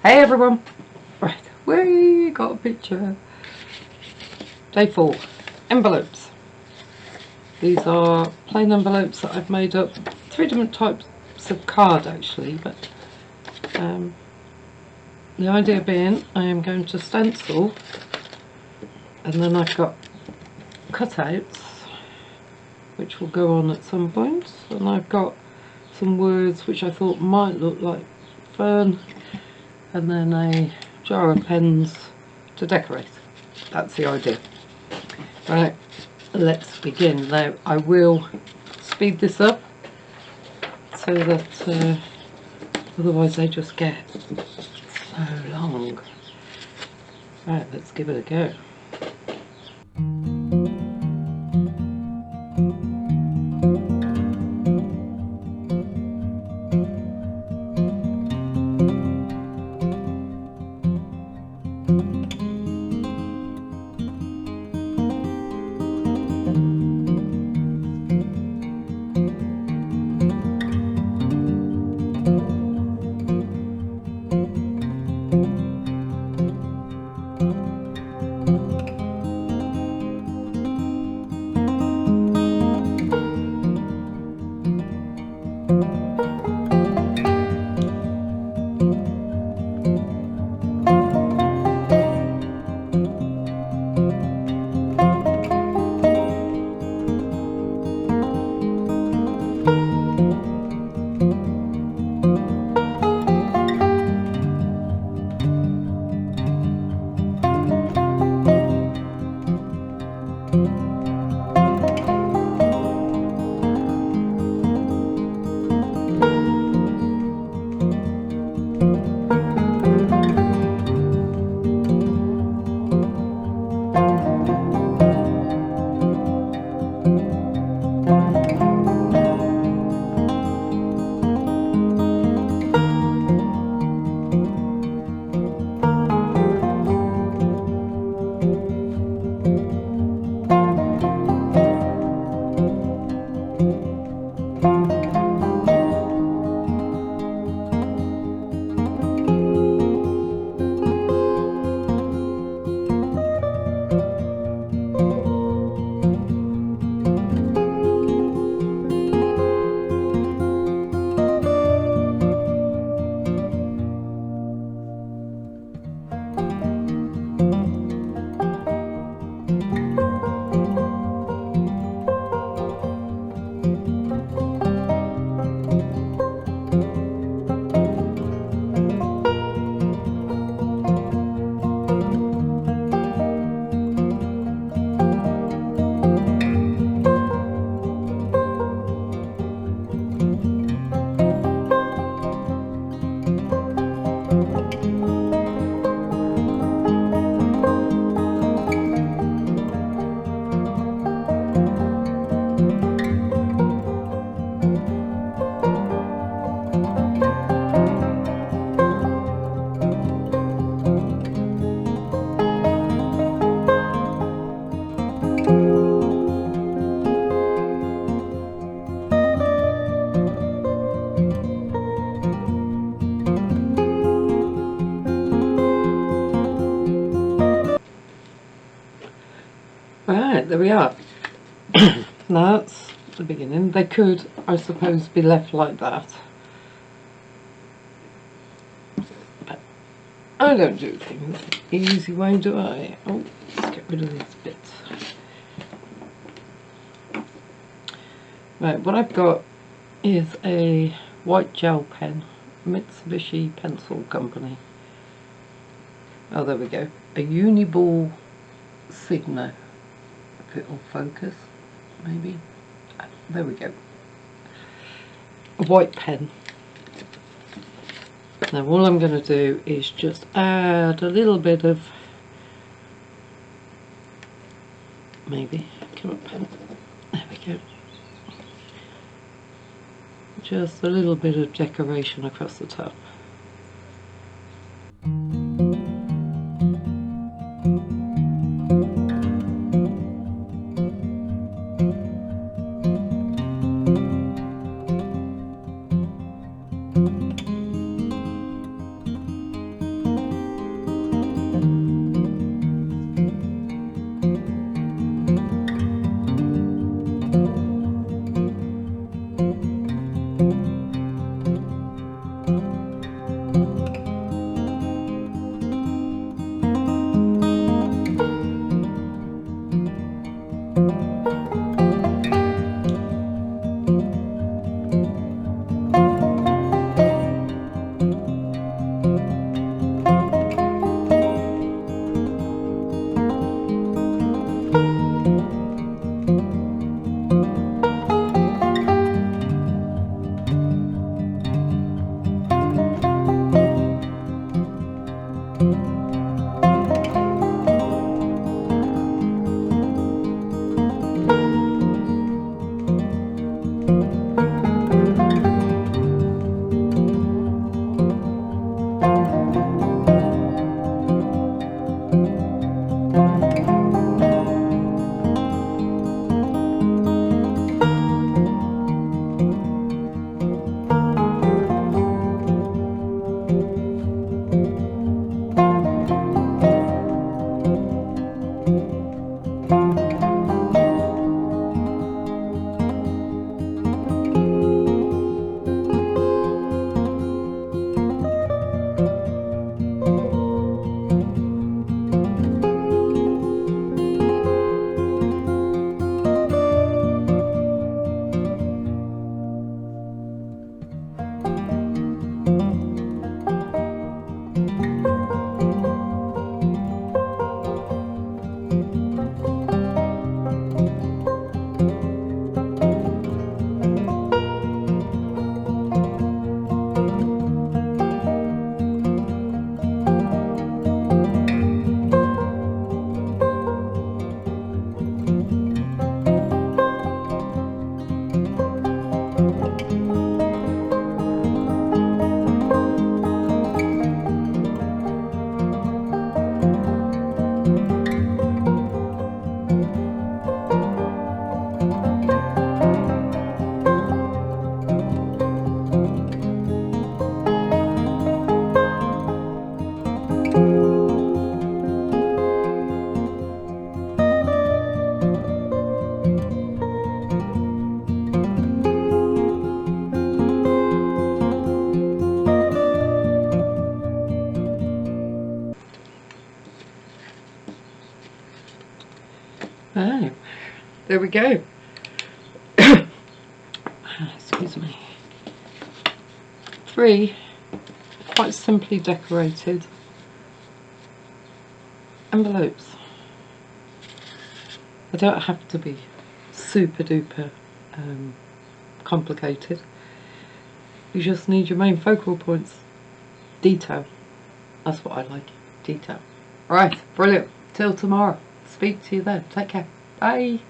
Hey everyone! Right, we got a picture. Day 4. Envelopes. These are plain envelopes that I've made up. 3 different types of card actually, but the idea being I am going to stencil, and then I've got cutouts which will go on at some point, and I've got some words which I thought might look like fern, and then a jar of pens to decorate. That's the idea. Right, let's begin. Now I will speed this up so that otherwise they just get so long. Right, let's give it a go. Right, there we are. Now that's the beginning. They could, I suppose, be left like that, but I don't do things the easy way, do I? Oh, let's get rid of these bits. Right, what I've got is a white gel pen, Mitsubishi Pencil Company. Oh, there we go. A Uniball Sigma. If it'll focus, maybe. There we go. A white pen. Now all I'm going to do is just add a little bit of, maybe, come on pen, there we go. Just a little bit of decoration across the top. Oh, there we go. Excuse me. 3 quite simply decorated envelopes. They don't have to be super duper complicated. You just need your main focal points. Detail. That's what I like. Detail. Right, brilliant. Till tomorrow. Speak to you then. Take care. Bye.